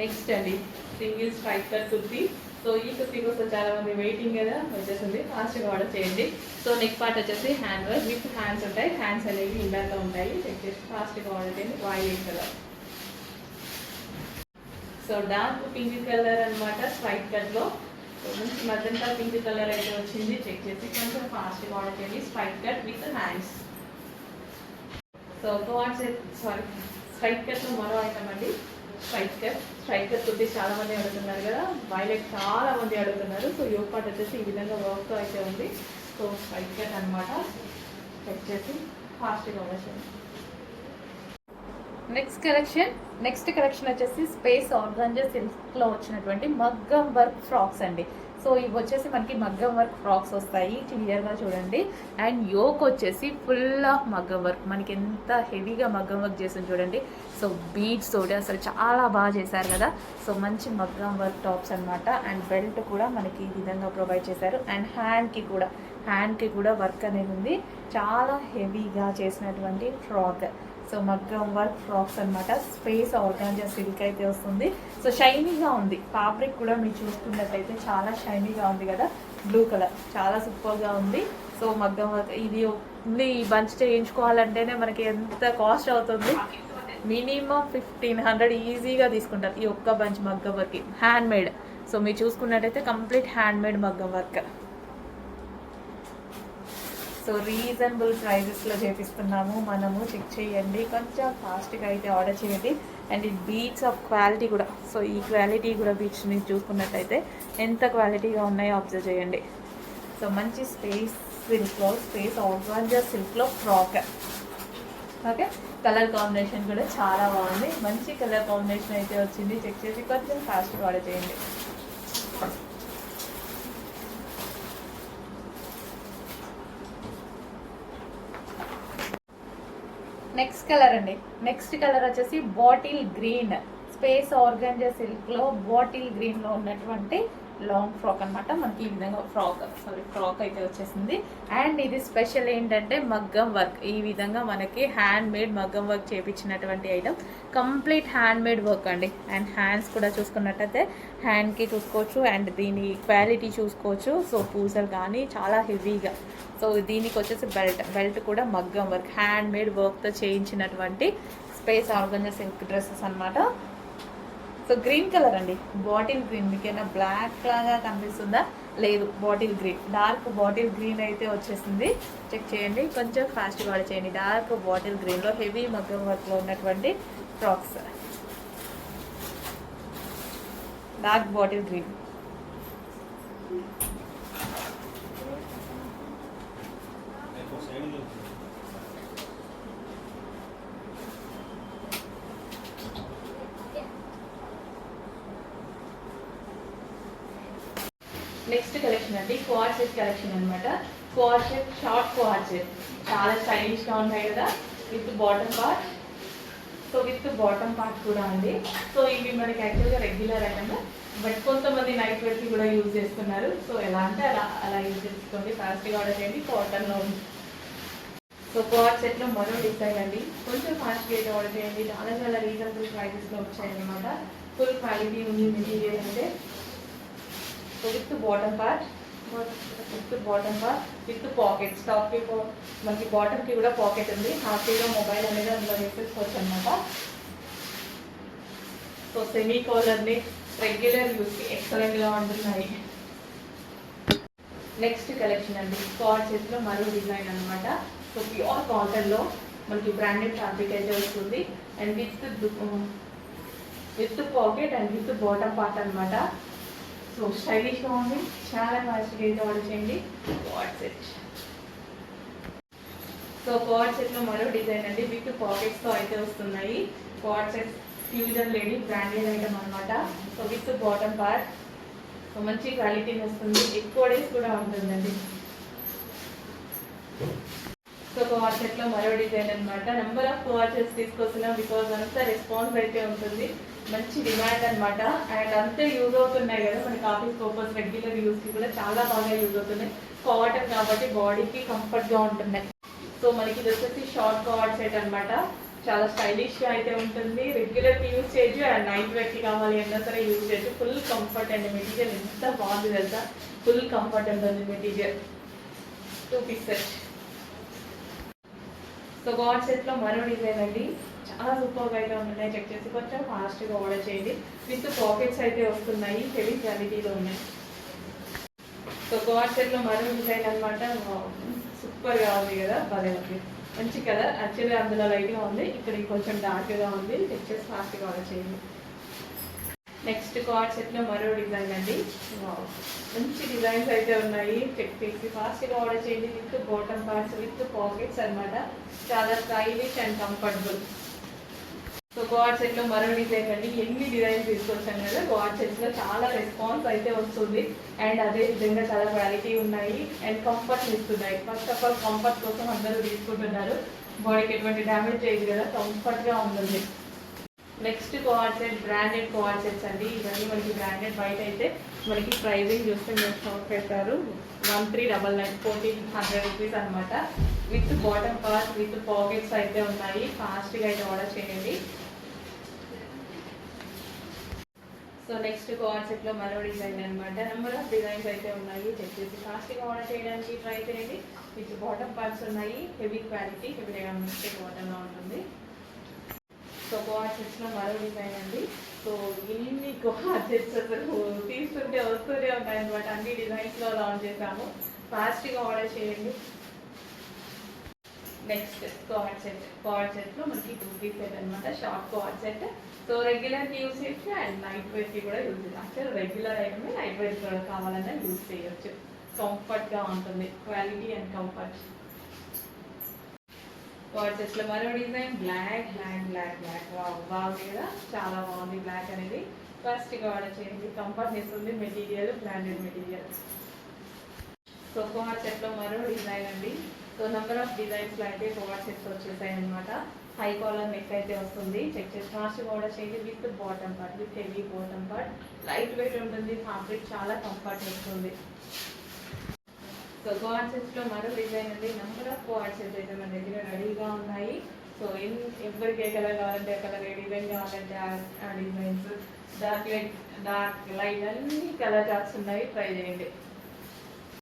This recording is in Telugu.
నెక్స్ట్ అండి single strike cut kurti. So ఈ కుర్తీ కోసం చాలా మంది వెయిటింగ్ కదా, వచ్చేసింది. ఫాస్ట్గా ఆర్డర్ చేయండి. సో నెక్ పార్ట్ వచ్చేసి హ్యాండ్ వర్క్ విత్ హ్యాండ్స్ ఉంటాయి. హ్యాండ్స్ అనేవి ఇందాక ఉంటాయి. చెక్ చేసి ఫాస్ట్గా ఆర్డర్ చేయండి. Violet colour. So dark pink colour అనమాట స్ట్రైక్ కట్లో. సో మంచి మజంతా పింక్ కలర్ అయితే వచ్చింది. చెక్ చేసి కొంచెం ఫాస్ట్గా ఆర్డర్ చేయండి. Strike cut with hands. So strike కట్లో మరో ఐటమ్ అండి. స్ట్రైక్ కట్ కుర్తీ చాలా మంది అడుగుతున్నారు కదా, వైలెట్ చాలా మంది అడుగుతున్నారు. సో యోగ్ పార్ట్ వచ్చేసి ఈ విధంగా వర్క్తో అయితే ఉంది. సో స్ట్రైక్ కట్ అనమాట. చెక్ చేసి ఫాస్ట్గా వచ్చేసి నెక్స్ట్ కలెక్షన్ వచ్చేసి స్పేస్ ఆర్గాంజా సిల్క్లో వచ్చినటువంటి మగ్గం వర్క్ ఫ్రాక్స్ అండి. సో ఇవి వచ్చేసి మనకి మగ్గం వర్క్ ఫ్రాక్స్ వస్తాయి. క్లియర్గా చూడండి. అండ్ యోక్ వచ్చేసి ఫుల్ ఆఫ్ మగ్గం వర్క్. మనకి ఎంత హెవీగా మగ్గం వర్క్ చేసింది చూడండి. సో బీడ్స్ తోటి అసలు చాలా బాగా చేశారు కదా. సో మంచి మగ్గం వర్క్ టాప్స్ అనమాట. అండ్ బెల్ట్ కూడా మనకి ఈ విధంగా ప్రొవైడ్ చేశారు. అండ్ హ్యాండ్కి కూడా వర్క్ అనేది ఉంది. చాలా హెవీగా చేసినటువంటి ఫ్రాక్. సో మగ్గం వర్క్ ఫ్రాక్స్ అనమాట. స్పేస్ ఆర్గాంజా సిల్క్ అయితే వస్తుంది. సో షైనీగా ఉంది. ఫ్యాబ్రిక్ కూడా మీరు చూసుకున్నట్లయితే చాలా షైనీగా ఉంది కదా. బ్లూ కలర్ చాలా సూపర్గా ఉంది. సో మగ్గం వర్క్ ఇది ఓన్లీ బంచ్ చేయించుకోవాలంటేనే మనకి ఎంత కాస్ట్ అవుతుంది, మినిమం 1500 ఈజీగా తీసుకుంటారు ఈ ఒక్క బంచ్ మగ్గం వర్క్. Hand made. సో మీరు చూసుకున్నట్టయితే కంప్లీట్ హ్యాండ్ మేడ్ మగ్గం వర్క్. సో రీజనబుల్ ప్రైజెస్లో చేపిస్తున్నాము మనము. చెక్ చేయండి, కొంచెం ఫాస్ట్గా అయితే ఆర్డర్ చేయండి. అండ్ ఈ బీట్స్ ఆఫ్ క్వాలిటీ కూడా, సో ఈ క్వాలిటీ కూడా బీట్స్ మీరు చూసుకున్నట్టయితే ఎంత క్వాలిటీగా ఉన్నాయో అబ్జర్వ్ చేయండి. సో మంచి స్పేస్ ఆర్గాంజా సిల్క్లో ఫ్రాక్. ఓకే, కలర్ కాంబినేషన్ కూడా చాలా బాగుంది. మంచి కలర్ కాంబినేషన్ అయితే వచ్చింది. చెక్ చేసి కొంచెం ఫాస్ట్గా ఆర్డర్ చేయండి. నెక్స్ట్ కలర్ వచ్చేసి బాటిల్ గ్రీన్. స్పేస్ ఆర్గాంజా సిల్క్లో బాటిల్ గ్రీన్లో ఉన్నటువంటి లాంగ్ ఫ్రాక్ అనమాట. మనకి ఈ విధంగా ఫ్రాక్ అయితే వచ్చేసింది. అండ్ ఇది స్పెషల్ ఏంటంటే మగ్గం వర్క్. ఈ విధంగా మనకి హ్యాండ్ మేడ్ మగ్గం వర్క్ చేయించినటువంటి item. Complete hand made work అండి. అండ్ హ్యాండ్స్ కూడా చూసుకున్నట్టయితే హ్యాండ్కి చూసుకోవచ్చు. అండ్ దీని క్వాలిటీ చూసుకోవచ్చు. సో పూసలు కానీ చాలా హెవీగా. సో దీనికి వచ్చేసి బెల్ట్ కూడా మగ్గం వర్క్ హ్యాండ్ మేడ్ వర్క్తో చేయించినటువంటి స్పేస్ ఆర్గాంజా సిల్క్ డ్రెస్సెస్ అనమాట. సో గ్రీన్ కలర్ అండి, బాటిల్ గ్రీన్. మీకైనా బ్లాక్ లాగా కనిపిస్తుందా? లేదు, bottle green, dark bottle green అయితే వచ్చేసింది. చెక్ చేయండి, కొంచెం ఫాస్ట్గా ఆర్డర్ చేయండి. డార్క్ బాటిల్ గ్రీన్లో హెవీ మగ్గం వర్క్లో ఉన్నటువంటి frocks. Dark bottle green. Next collection అండి క్వాడ్ సెట్ కలెక్షన్ అనమాట. Quad set, short quad set చాలా స్టైలిష్గా ఉన్నాయి కదా, with bottom part. So with bottom part కూడా అండి. సో ఇవి మనకి యాక్చువల్గా రెగ్యులర్ ఐటమ్, బట్ కొంతమంది నైట్ వేర్కి కూడా యూజ్ చేస్తున్నారు. సో ఎలా అంటే అలా యూజ్ చేసుకోండి. ఫాస్ట్గా ఆర్డర్ చేయండి. కాటన్లో ఉంది. సో క్వాడ్ సెట్లో మరో డిజైన్ అండి. కొంచెం ఫాస్ట్గా అయితే ఆర్డర్ చేయండి. చాలా రీజనబుల్ ప్రైజెస్లో వచ్చాయన్నమాట. ఫుల్ క్వాలిటీ ఉంది మెటీరియల్ అంటే. So with bottom part with pockets. టాప్కి మనకి బాటమ్కి కూడా పాకెట్ ఉంది. హ్యాపీగా మొబైల్ అనేది అందులో వేసేసుకోవచ్చు అనమాట. సో సెమీ కాలర్ని రెగ్యులర్ యూస్కి ఎక్సలెంట్గా ఉంటున్నాయి. నెక్స్ట్ కలెక్షన్ అండి స్కాట్ సెట్లో మరో డిజైన్ అనమాట. సో ప్యూర్ కాటన్లో మనకి బ్రాండెడ్ ఫ్యాబ్రిక్ అయితే వస్తుంది. And with pocket and with bottom part అనమాట. సో స్టైలిష్గా ఉంది. చాలా ఫాస్ట్గా అయితే ఆర్డర్ చేయండి. Quad set. సో క్వాడ్ సెట్లో మరో డిజైన్ అండి. విత్ పాకెట్స్తో అయితే వస్తున్నాయి. Quad set fusion lady branded item అనమాట. So with bottom part. So మంచి క్వాలిటీని వస్తుంది. ఎక్కువ డేస్ కూడా ఉంటుందండి. సో క్వాడ్ సెట్లో మరో డిజైన్ అనమాట. నెంబర్ ఆఫ్ క్వాడ్ సెట్స్ తీసుకొస్తున్నాం బికాజ్ అంతా రెస్పాన్స్ అయితే ఉంటుంది. మంచి డిమాండ్ అనమాట. అండ్ అంతే యూజ్ అవుతున్నాయి కదా మనకి ఆఫీస్ పర్పస్, రెగ్యులర్ యూస్కి కూడా చాలా బాగా యూజ్ అవుతున్నాయి. కాటన్ కాబట్టి బాడీకి కంఫర్ట్గా ఉంటున్నాయి. సో మనకి ఇది వచ్చేసి షార్ట్ కార్డ్ సెట్ అనమాట. చాలా స్టైలిష్గా అయితే ఉంటుంది. రెగ్యులర్కి యూజ్ చేయొచ్చు అండ్ నైట్ వేర్కి కావాలి అన్నా సరే యూజ్ చేయొచ్చు. ఫుల్ కంఫర్ట్ అండి. మెటీరియల్ ఎంత బాగుంది తెలుసా, ఫుల్ కంఫర్ట్ ఉంటుంది మెటీరియల్. 2 piece set. సో గాడ్ సెట్లో మరో డిజైన్ అండి, చాలా సూపర్గా అయితే ఉంటున్నాయి. చెక్ చేసి కొంచెం ఫాస్ట్గా ఆర్డర్ చేయండి. విత్ పాకెట్స్ అయితే వస్తున్నాయి, హెవీ క్వాలిటీలో ఉన్నాయి. సో గాడ్ సెట్లో మరో డిజైన్ అనమాట. సూపర్గా ఉంది కదా, భలే ఉంది, మంచి కలర్. యాక్చువల్లీ అందులో లైట్గా ఉంది, ఇక్కడ కొంచెం డార్క్గా ఉంది. చెక్ చేసి ఫాస్ట్గా ఆర్డర్ చేయండి. నెక్స్ట్ కార్డ్ సెట్లో మరో డిజైన్ అండి. మంచి డిజైన్స్ అయితే ఉన్నాయి. చెక్ చేసి ఫాస్ట్గా ఆర్డర్ చేయండి. With bottom parts with pockets అనమాట. చాలా స్టైలిష్ అండ్ కంఫర్టబుల్. సో గాడ్ సెట్లో మరో డిజైన్ అండి. ఎన్ని డిజైన్స్ తీసుకొచ్చాను కదా, గాడ్ సెట్లో చాలా రెస్పాన్స్ అయితే వస్తుంది అండ్ అదే విధంగా చాలా క్వాలిటీ ఉన్నాయి అండ్ కంఫర్ట్ ఇస్తున్నాయి. ఫస్ట్ ఆఫ్ ఆల్ కంఫర్ట్ కోసం అందరూ తీసుకుంటున్నారు. బాడీకి ఎటువంటి డ్యామేజ్ చేయదు కదా, కంఫర్ట్గా ఉంటుంది. Next co-ord set, branded co-ord sets అండి. ఇవన్నీ మనకి బ్రాండెడ్. బయట అయితే మనకి ప్రైజింగ్ చూస్తే మీరు స్టాక్ పెట్టారు 1399, 1400 రూపీస్ అనమాట. With bottom part with pockets అయితే ఉన్నాయి. ఫాస్ట్గా అయితే ఆర్డర్ చేయండి. సో నెక్స్ట్ కోఆర్డ్ సెట్లో మరో డిజైన్ అనమాట. నెంబర్ ఆఫ్ డిజైన్స్ అయితే ఉన్నాయి. చెక్ చేసి ఫాస్ట్గా ఆర్డర్ చేయడానికి ట్రై చేయండి. విత్ బాటమ్ పార్ట్స్ ఉన్నాయి. హెవీ క్వాలిటీ, హెవీగా బాటంలో ఉంటుంది. సో కోఆర్డ్ సెట్స్లో మరో డిజైన్ అండి. సో ఇన్ని కోఆర్డ్ సెట్స్ అసలు తీసుకుంటే వస్తూనే ఉన్నాయి అనమాట. అన్ని డిజైన్స్లో లాంచ్ చేసాము. ఫాస్ట్గా ఆర్డర్ చేయండి. Next co-ord set. కోఆర్డ్ సెట్లో మనకి 2 పీస్ సెట్ అనమాట. Short coord set. సో రెగ్యులర్కి యూజ్ చేయొచ్చు అండ్ నైట్ వేర్కి కూడా యూజ్ చేయొచ్చు. యాక్చువల్ రెగ్యులర్ ఐటమే నైట్ వేర్ కూడా కావాలన్నా యూజ్ చేయొచ్చు. కంఫర్ట్గా ఉంటుంది, క్వాలిటీ అండ్ కంఫర్ట్. కోఆర్డ్ సెట్స్లో మరో design black black black black. బాగుంది కదా, చాలా బాగుంది బ్లాక్ అనేది. ఫాస్ట్గా ఆర్డర్ చేయండి. కంఫర్ట్ ఇస్తుంది material, branded material. So co-ord సెట్లో మరో డిజైన్ అండి. సో నెంబర్ ఆఫ్ డిజైన్స్లో అయితే కోఆర్డ్ సెట్స్ వచ్చేసాయి అనమాట. హై కాలర్ నెక్ అయితే వస్తుంది. చెక్ చేసి ఫాస్ట్గా ఆర్డర్ చేయండి. With bottom part, with heavy bottom part. Light weight ఉంటుంది, ఫ్యాబ్రిక్ చాలా కంఫర్ట్ వస్తుంది. సో కోఆర్డ్ సెట్స్లో మరో డిజైన్ అండి. నెంబర్ ఆఫ్ కోఆర్డ్ సెట్స్ అయితే మన దగ్గర రెడీగా ఉన్నాయి. సో ఎవరికి ఏ కలర్ కావాలంటే ఆ కలర్, ఏ డిజైన్ కావాలంటే ఆ designs, dark light, dark light అన్ని కలర్ చార్ట్స్ ఉన్నాయి. ట్రై చేయండి.